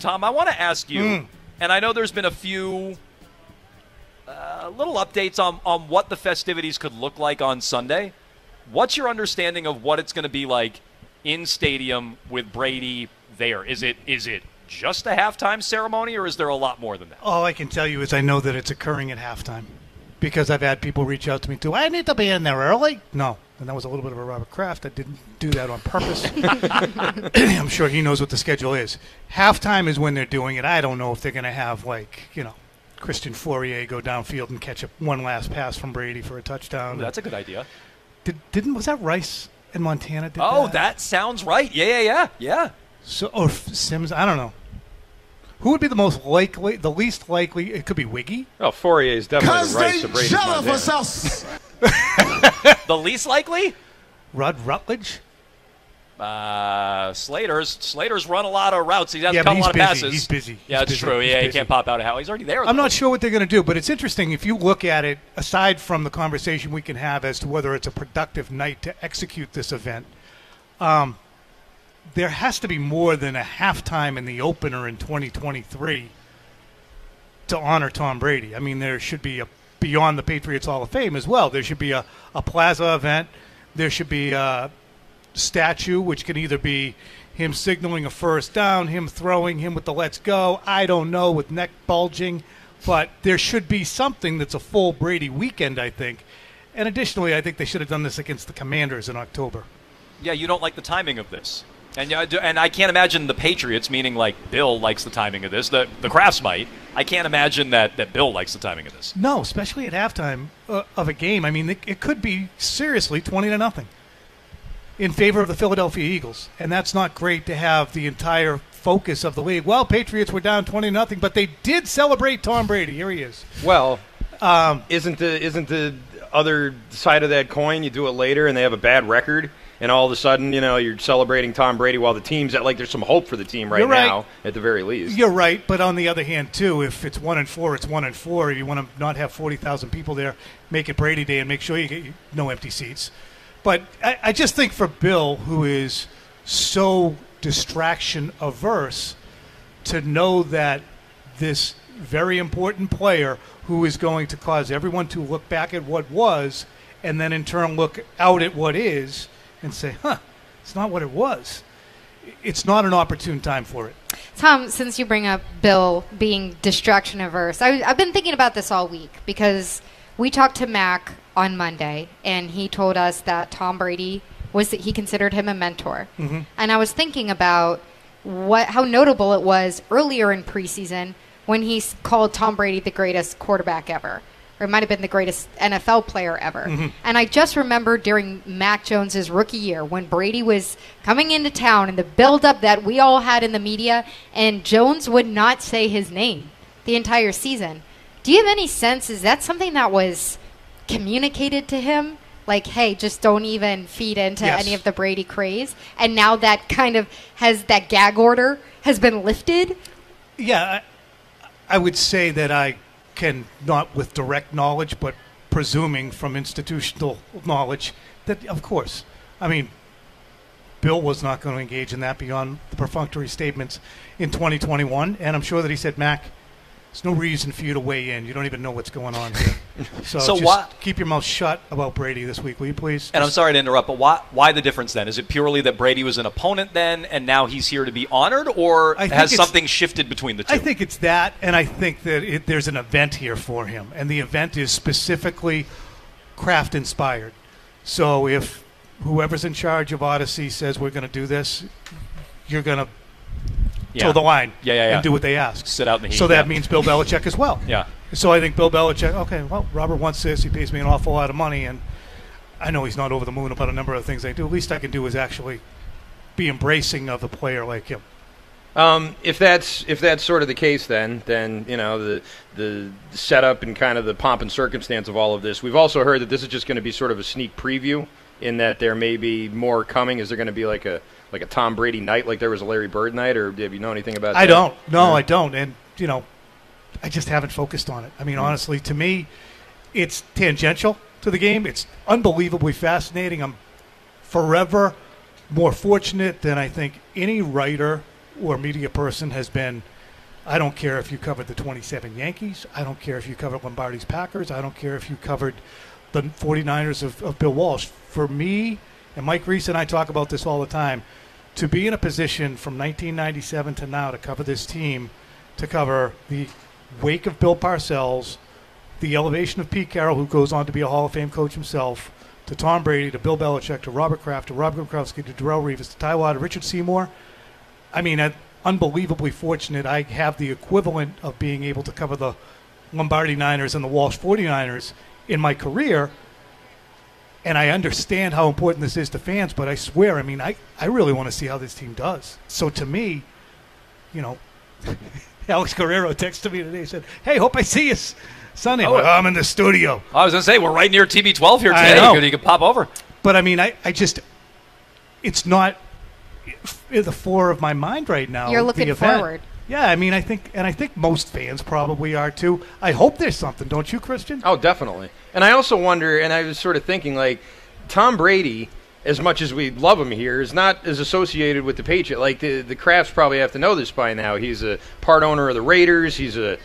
Tom, I want to ask you, and I know there's been a few little updates on what the festivities could look like on Sunday. What's your understanding of what it's going to be like in stadium with Brady there? Is it just a halftime ceremony, or is there a lot more than that? All I can tell you is I know that it's occurring at halftime because I've had people reach out to me, too. I need to be in there early. No. And that was a little bit of a Robert Kraft. I didn't do that on purpose. I'm sure he knows what the schedule is. Halftime is when they're doing it. I don't know if they're going to have, Christian Fourier go downfield and catch one last pass from Brady for a touchdown. Ooh, that's a good idea. Was that Rice in Montana? That sounds right. Yeah. So, or Sims, I don't know. Who would be the most likely, the least likely? It could be Wiggy. Oh, Fourier is definitely the Rice of Brady's Montana. The least likely? Rod Rutledge? Slater's run a lot of routes. He's cut a lot of passes. He's busy. Yeah, that's true. Yeah, he can't pop out of how. He's already there. I'm not sure what they're going to do, but it's interesting if you look at it, aside from the conversation we can have as to whether it's a productive night to execute this event, there has to be more than a halftime in the opener in 2023 to honor Tom Brady. I mean, there should be beyond the Patriots Hall of Fame as well. There should be a plaza event. There should be a statue, which can either be him signaling a first down, him throwing, him with the let's go, I don't know, with neck bulging. But there should be something that's a full Brady weekend, I think. And additionally, I think they should have done this against the Commanders in October. Yeah, you don't like the timing of this. And I can't imagine the Patriots, meaning like Bill likes the timing of this. The Crafts might. I can't imagine that Bill likes the timing of this. No, especially at halftime of a game. I mean, it could be seriously 20-0 in favor of the Philadelphia Eagles. And that's not great to have the entire focus of the league. Well, Patriots were down 20-0, but they did celebrate Tom Brady. Here he is. Well, isn't the other side of that coin, you do it later and they have a bad record, and all of a sudden, you're celebrating Tom Brady while the team's there's some hope for the team right now, at the very least. You're right, but on the other hand, too, if it's 1-4, it's 1-4. If you want to not have 40,000 people there, make it Brady Day and make sure you get no empty seats. But I just think for Bill, who is so distraction averse, to know that this very important player who is going to cause everyone to look back at what was and then in turn look out at what is and say, it's not what it was. It's not an opportune time for it. Tom, since you bring up Bill being distraction averse, I've been thinking about this all week because we talked to Mac on Monday, and he told us that Tom Brady he considered him a mentor. Mm-hmm. And I was thinking about how notable it was earlier in preseason when he called Tom Brady the greatest quarterback ever. Or it might have been the greatest NFL player ever. Mm-hmm. And I just remember during Mac Jones's rookie year when Brady was coming into town and the buildup that we all had in the media, and Jones would not say his name the entire season. Do you have any sense, is that something that was communicated to him? Like, hey, just don't even feed into any of the Brady craze? And now that kind of that gag order has been lifted? Yeah, I would say that I can, not with direct knowledge, but presuming from institutional knowledge, that, of course, I mean, Bill was not going to engage in that beyond the perfunctory statements in 2021, and I'm sure that he said, Mac, there's no reason for you to weigh in. You don't even know what's going on here. So just keep your mouth shut about Brady this week, will you please? And I'm sorry to interrupt, but why the difference then? Is it purely that Brady was an opponent then, and now he's here to be honored, or has something shifted between the two? I think it's that, and I think that there's an event here for him, and the event is specifically Kraft-inspired. So if whoever's in charge of Odyssey says we're going to do this, you're going to toe the line and do what they ask. Sit out in the heat. So that means Bill Belichick as well. Yeah. So I think Bill Belichick, okay, well, Robert wants this. He pays me an awful lot of money, and I know he's not over the moon about a number of things I do. At least I can do is actually be embracing of a player like him. If that's sort of the case, then the setup and kind of the pomp and circumstance of all of this, we've also heard that this is just going to be sort of a sneak preview, in that there may be more coming. Is there going to be like a Tom Brady night, like there was a Larry Bird night, or have you know anything about that? I don't. No, I don't. And, I just haven't focused on it. I mean, honestly, to me, it's tangential to the game. It's unbelievably fascinating. I'm forever more fortunate than I think any writer or media person has been I don't care if you covered the 27 Yankees. I don't care if you covered Lombardi's Packers. I don't care if you covered the 49ers of Bill Walsh. For me, and Mike Reese and I talk about this all the time, to be in a position from 1997 to now to cover this team, to cover the wake of Bill Parcells, the elevation of Pete Carroll, who goes on to be a Hall of Fame coach himself, to Tom Brady, to Bill Belichick, to Robert Kraft, to Rob Gronkowski, to Darrelle Revis, to Ty Law, to Richard Seymour. I mean, I'm unbelievably fortunate. I have the equivalent of being able to cover the Lombardi Niners and the Walsh 49ers in my career, and I understand how important this is to fans, but I swear, I mean, I really want to see how this team does. So to me, you know, Alex Guerrero texted me today and said, hey, hope I see you Sunday. Oh, I'm in the studio. I was going to say, we're right near TB12 here I today. know. You could pop over. But, I mean, I just – it's not in the fore of my mind right now. You're looking the event. forward. Yeah, I mean, I think most fans probably are too. I hope there's something, don't you, Christian? Oh, definitely. And I also wonder, and I was sort of thinking, like, Tom Brady, as much as we love him here, is not as associated with the Patriots. Like, the Crafts probably have to know this by now. He's a part owner of the Raiders. He's a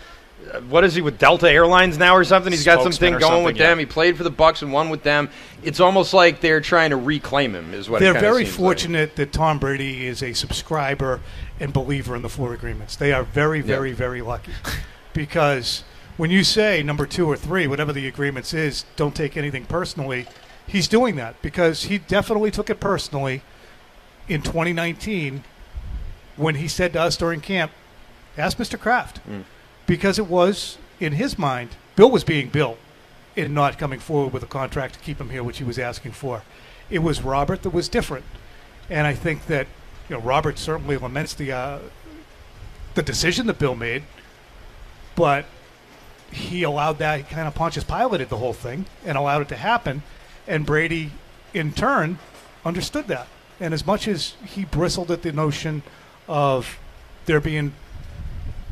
what is he with Delta Airlines now or something? He's got something going with them. He played for the Bucs and won with them. It's almost like they're trying to reclaim him, is what it kind of seems like. They're very fortunate that Tom Brady is a subscriber and believer in the 4 agreements. They are very, very, very lucky. Because when you say number 2 or 3, whatever the agreements is, don't take anything personally, he's doing that because he definitely took it personally in 2019 when he said to us during camp, ask Mr. Kraft. Because it was, in his mind, Bill was being Bill in not coming forward with a contract to keep him here, which he was asking for. It was Robert that was different. And I think that, you know, Robert certainly laments the decision that Bill made, but he allowed that, he kind of Pontius Pilated the whole thing and allowed it to happen. And Brady, in turn, understood that. And as much as he bristled at the notion of there being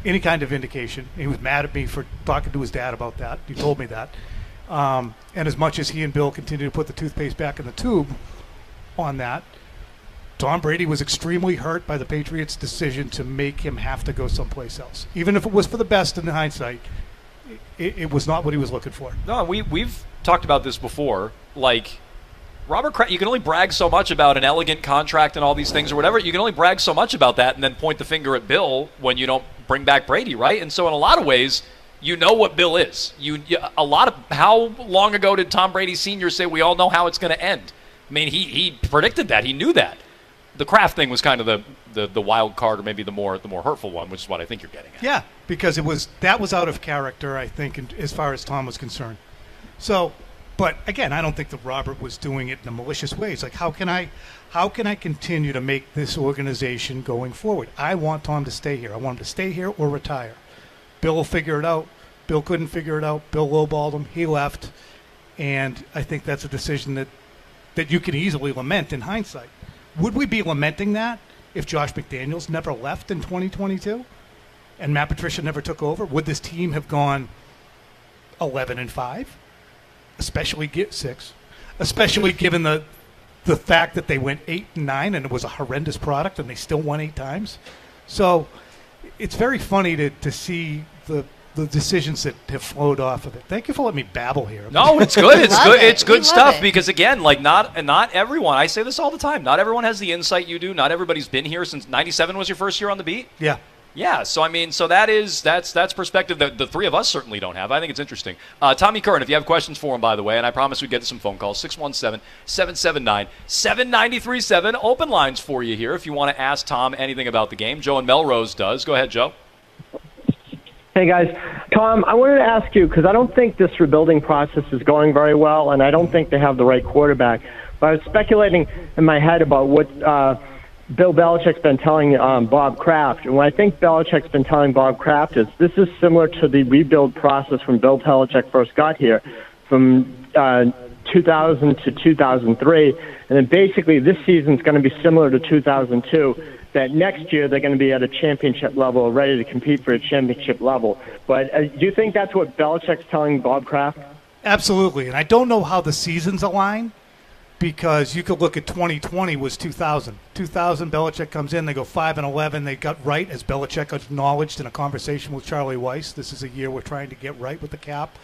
any kind of indication, he was mad at me for talking to his dad about that. He told me that. And as much as he and Bill continued to put the toothpaste back in the tube on that, Tom Brady was extremely hurt by the Patriots' decision to make him have to go someplace else. Even if it was for the best in hindsight, it was not what he was looking for. No, we've talked about this before. Like, Robert Kraft, you can only brag so much about an elegant contract and all these things or whatever. You can only brag so much about that and then point the finger at Bill when you don't bring back Brady, right? And so in a lot of ways, you know what Bill is. How long ago did Tom Brady Sr. say we all know how it's going to end? I mean, he predicted that. He knew that. The Kraft thing was kind of the wild card, or maybe the more hurtful one, which is what I think you're getting at. Yeah, because that was out of character, I think, as far as Tom was concerned. So, but again, I don't think that Robert was doing it in a malicious way. It's like, how can I continue to make this organization going forward? I want Tom to stay here. I want him to stay here or retire. Bill will figure it out. Bill couldn't figure it out. Bill lowballed him. He left. And I think that's a decision that you can easily lament in hindsight. Would we be lamenting that if Josh McDaniels never left in 2022 and Matt Patricia never took over? Would this team have gone 11-5? Especially 6. Especially given the fact that they went 8-9 and it was a horrendous product and they still won 8 times. So it's very funny to see the decisions that have flowed off of it. Thank you for letting me babble here. No, it's good. It's good. It's good stuff it. Because again, like not everyone. I say this all the time. Not everyone has the insight you do. Not everybody's been here since '97 was your first year on the beat. Yeah. Yeah. So I mean, that's perspective that the three of us certainly don't have. I think it's interesting. Tommy Curran, if you have questions for him, by the way, and I promise we get to some phone calls. 617-779-7937. Open lines for you here if you want to ask Tom anything about the game. Joe in Melrose does. Go ahead, Joe. Hey, guys. Tom, I wanted to ask you, because I don't think this rebuilding process is going very well, and I don't think they have the right quarterback. But I was speculating in my head about what Bill Belichick's been telling Bob Kraft. And what I think Belichick's been telling Bob Kraft is this is similar to the rebuild process when Bill Belichick first got here from 2000 to 2003. And then basically this season's going to be similar to 2002. That next year they're going to be at a championship level, ready to compete for a championship level. But do you think that's what Belichick's telling Bob Kraft? Absolutely. And I don't know how the seasons align, because you could look at 2020 was 2000. 2000, Belichick comes in, they go 5-11. They got right, as Belichick acknowledged in a conversation with Charlie Weiss. This is a year we're trying to get right with the cap.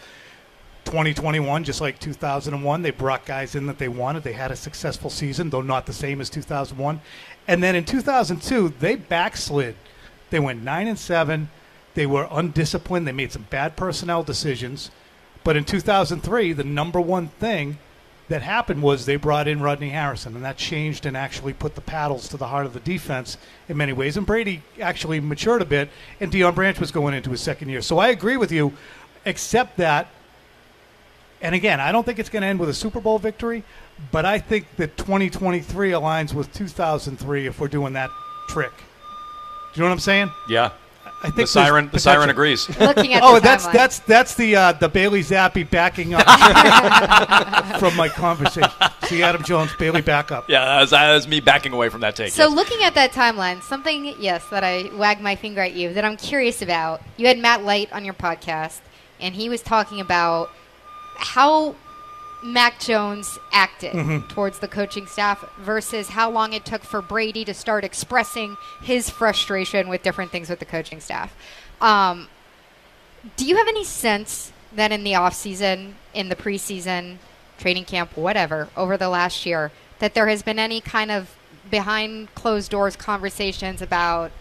2021, just like 2001, they brought guys in that they wanted. They had a successful season, though not the same as 2001. And then in 2002, they backslid. They went 9-7. They were undisciplined. They made some bad personnel decisions. But in 2003, the number one thing that happened was they brought in Rodney Harrison, and that changed and actually put the paddles to the heart of the defense in many ways. And Brady actually matured a bit, and Deion Branch was going into his second year. So I agree with you, except that, and again, I don't think it's going to end with a Super Bowl victory, but I think that 2023 aligns with 2003 if we're doing that trick. Do you know what I'm saying? Yeah. I think the siren agrees. Looking at that's the Bailey Zappi backing up from my conversation. See, Adam Jones, Bailey back up. Yeah, that was me backing away from that take. So yes. Looking at that timeline, something, yes, that I wagged my finger at you that I'm curious about. You had Matt Light on your podcast, and he was talking about how Mac Jones acted towards the coaching staff versus how long it took for Brady to start expressing his frustration with different things with the coaching staff. Do you have any sense that in the offseason, in the preseason, training camp, whatever, over the last year, that there has been any kind of behind closed doors conversations about,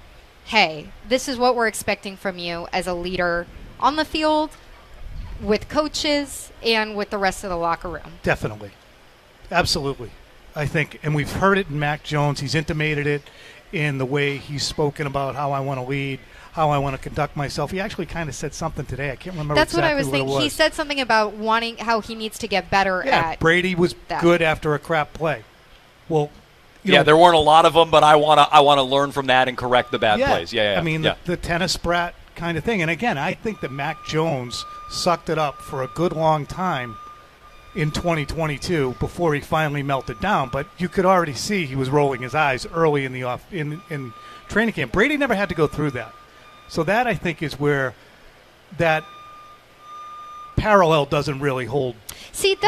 hey, this is what we're expecting from you as a leader on the field, with coaches and with the rest of the locker room? Definitely. Absolutely. I think, and we've heard it in Mac Jones. He's intimated it in the way he's spoken about how I want to lead, how I want to conduct myself. He actually kind of said something today. I can't remember That's exactly what I was thinking. He said something about wanting how he needs to get better at Brady was that. good after a crap play. Well, there weren't a lot of them, but I want to learn from that and correct the bad plays. Yeah. I mean, the tennis brat kind of thing. And again, I think that Mac Jones sucked it up for a good long time in 2022 before he finally melted down. But you could already see he was rolling his eyes early in in training camp. Brady never had to go through that. So that, I think, is where that parallel doesn't really hold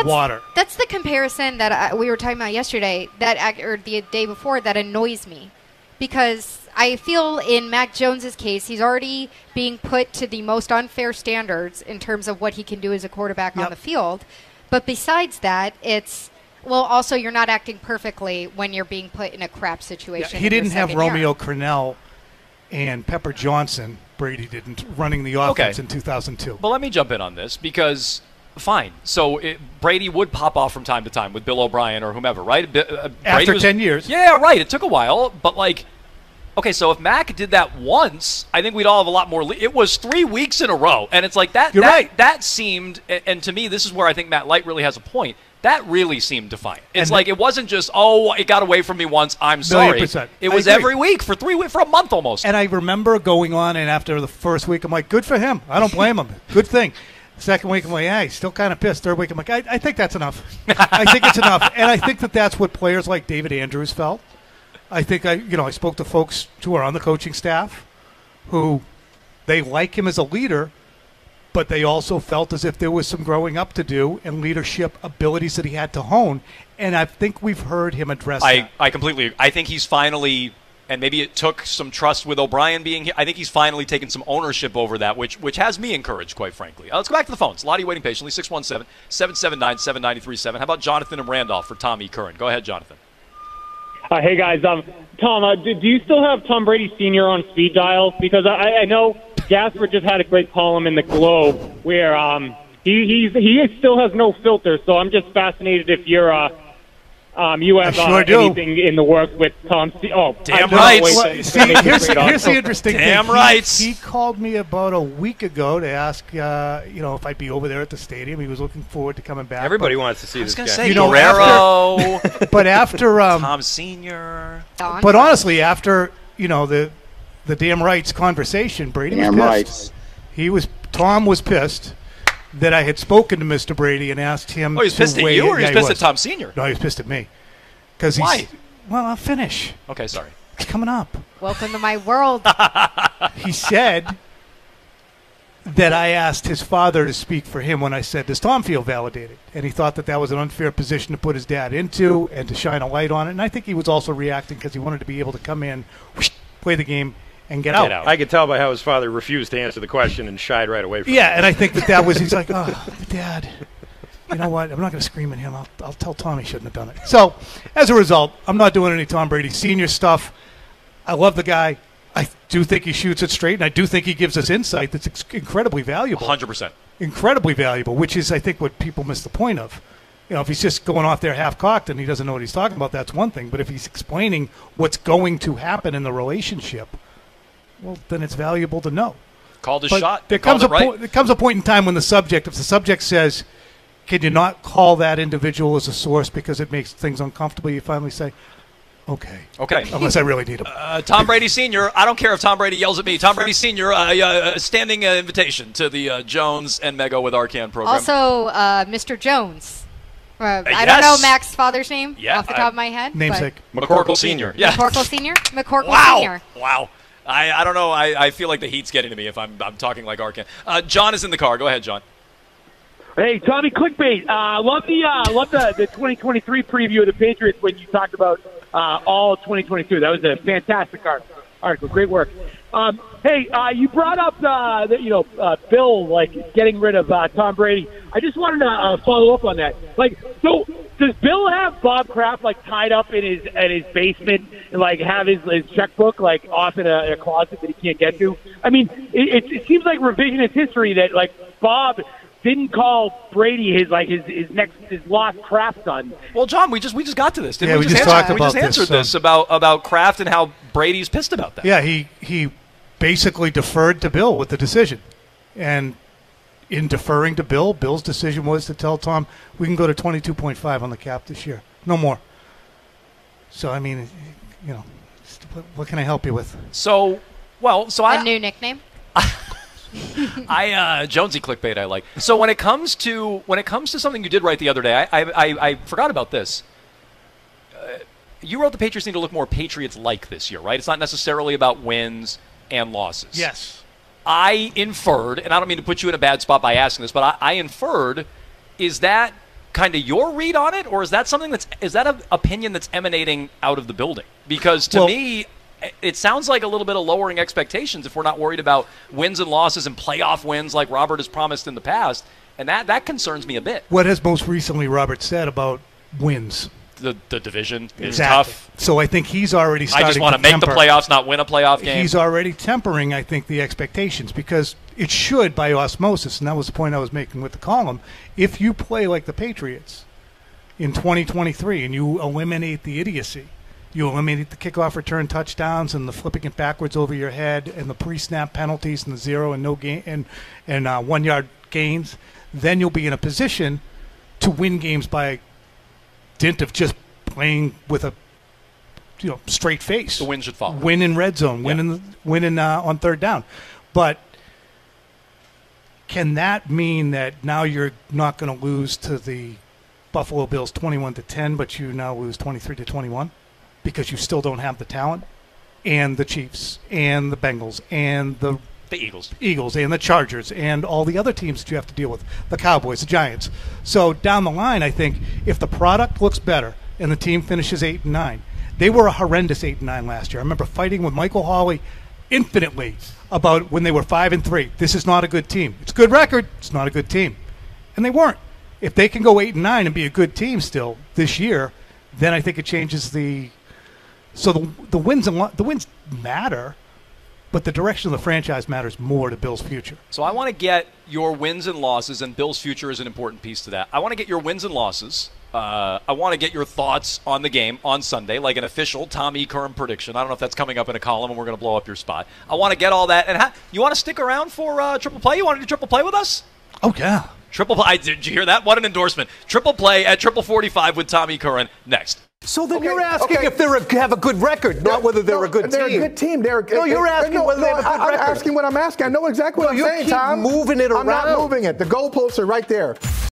water. That's the comparison that we were talking about yesterday, or the day before, that annoys me. Because I feel in Mac Jones's case, he's already being put to the most unfair standards in terms of what he can do as a quarterback on the field. But besides that, it's, well, also you're not acting perfectly when you're being put in a crap situation. Yeah, he didn't have Romeo Crennel and Pepper Johnson, Brady didn't, running the offense in 2002. But let me jump in on this because, fine. So Brady would pop off from time to time with Bill O'Brien or whomever, right? After 10 years. Yeah, right. It took a while, but okay, so if Mac did that once, I think we'd all have a lot more. It was 3 weeks in a row, and it's like that. You're right. That seemed, and to me, this is where I think Matt Light really has a point. That really seemed defiant. It's like it wasn't just, it got away from me once, I'm sorry. 1,000,000%. It was every week for 3 weeks, for a month almost. And I remember going on, and after the first week, I'm like, good for him. I don't blame him. Good thing. Second week, I'm like, he's still kind of pissed. Third week, I'm like, I think that's enough. I think it's enough. And I think that that's what players like David Andrews felt. I think I spoke to folks who are on the coaching staff who they like him as a leader, but they also felt as if there was some growing up to do and leadership abilities that he had to hone. And I think we've heard him address that. I completely agree. I think he's finally, and maybe it took some trust with O'Brien being here, I think he's finally taken some ownership over that, which has me encouraged, quite frankly. Let's go back to the phones. A lot of you waiting patiently. 617-779-7937. How about Jonathan and Randolph for Tommy Curran? Go ahead, Jonathan. Hey, guys. Tom, do you still have Tom Brady Sr. on speed dial? Because I know Gasper just had a great column in the Globe where he still has no filter. So I'm just fascinated if you have anything in the works with Tom. Damn right. Here's the interesting thing. Damn right. He called me about a week ago to ask, if I'd be over there at the stadium. He was looking forward to coming back. Everybody wants to see this guy. I was going to say Guerrero. But after Tom Sr. But honestly, after the damn rights conversation, Brady was pissed. Tom was pissed that I had spoken to Mr. Brady and asked him. Oh, he's pissed at you, or he's pissed at Tom Sr.? No, he's pissed at me. Why? Well, I'll finish. Okay, sorry. It's coming up. Welcome to my world. He said that I asked his father to speak for him when I said, does Tom feel validated? And he thought that was an unfair position to put his dad into and to shine a light on it. And I think he was also reacting because he wanted to be able to come in, play the game, and get out. I could tell by how his father refused to answer the question and shied right away from it. And I think that was, he's like, oh, Dad, you know what? I'm not going to scream at him. I'll tell Tom he shouldn't have done it. So, as a result, I'm not doing any Tom Brady Sr. stuff. I love the guy. I do think he shoots it straight, and I do think he gives us insight that's incredibly valuable. 100%. Incredibly valuable, which is, I think, what people miss the point of. If he's just going off there half-cocked and he doesn't know what he's talking about, that's one thing. But if he's explaining what's going to happen in the relationship, well, then it's valuable to know. Called his shot. There comes a point in time when if the subject says, can you not call that individual as a source because it makes things uncomfortable, you finally say, okay. Unless I really need him. Tom Brady Sr., I don't care if Tom Brady yells at me. Tom Brady Sr., a standing invitation to the Jones and Mego with Arcand program. Also, Mr. Jones. I don't know Mac's father's name off the top of my head. Namesake. McCorkle Sr. Yeah. McCorkle Sr.? McCorkle Sr. Wow. I don't know. I feel like the heat's getting to me if I'm talking like Arcand. John is in the car. Go ahead, John. Hey, Tommy, clickbait. Love the 2023 preview of the Patriots when you talked about all 2022. That was a fantastic article. Great work. Hey, you brought up Bill getting rid of Tom Brady. I just wanted to follow up on that. So does Bill have Bob Kraft tied up in his basement and have his checkbook off in a closet that he can't get to? I mean, it seems like revisionist history that Bob didn't call Brady his lost Kraft son. Well, John, we just got to this. Didn't we just talked about this. We just answered this about Kraft and how Brady's pissed about that. Yeah, he basically deferred to Bill with the decision, and in deferring to Bill, Bill's decision was to tell Tom, we can go to 22.5 on the cap this year, no more. So I mean, what can I help you with? A new nickname. Jonesy clickbait I like. So when it comes to something you did right the other day, I forgot about this. You wrote the Patriots need to look more Patriots-like this year, right? It's not necessarily about wins and losses. Yes. I inferred, and I don't mean to put you in a bad spot by asking this, but I inferred, is that kind of your read on it, or is that an opinion that's emanating out of the building? Because to me, it sounds like a little bit of lowering expectations if we're not worried about wins and losses and playoff wins like Robert has promised in the past, and that concerns me a bit. What has most recently Robert said about wins? The division is exactly. tough. So I think he's already starting I just want to make the playoffs, not win a playoff game. He's already tempering, I think, the expectations because it should, by osmosis, and that was the point I was making with the column, if you play like the Patriots in 2023 and you eliminate the idiocy, you eliminate the kickoff return touchdowns and the flipping it backwards over your head and the pre-snap penalties and the 0 and no gain and 1 yard gains, then you'll be in a position to win games by dint of just playing with a straight face. The win should follow. Win in red zone. Win on third down. But can that mean that now you're not going to lose to the Buffalo Bills 21-10, but you now lose 23-21 because you still don't have the talent, and the Chiefs and the Bengals and the Eagles and the Chargers and all the other teams that you have to deal with, the Cowboys, the Giants. So down the line, I think if the product looks better and the team finishes 8-9, they were a horrendous 8-9 last year. I remember fighting with Michael Hawley infinitely about when they were 5-3. This is not a good team. It's a good record. It's not a good team, and they weren't. If they can go 8-9 and be a good team still this year, then I think it changes the. So the wins matter. But the direction of the franchise matters more to Bill's future. So I want to get your wins and losses, and Bill's future is an important piece to that. I want to get your wins and losses. I want to get your thoughts on the game on Sunday, like an official Tom Curran prediction. I don't know if that's coming up in a column, and we're going to blow up your spot. I want to get all that. And you want to stick around for Triple Play? You want to do Triple Play with us? Oh, yeah. Triple Play. Did you hear that? What an endorsement. Triple Play at 45 with Tom Curran next. So then you're asking if they have a good record, not whether they're a good team. They're a good team. You're asking whether they have a good record. I'm asking what I'm asking. I know exactly what I'm saying, Tom. You keep moving it around. I'm not moving it. The goalposts are right there.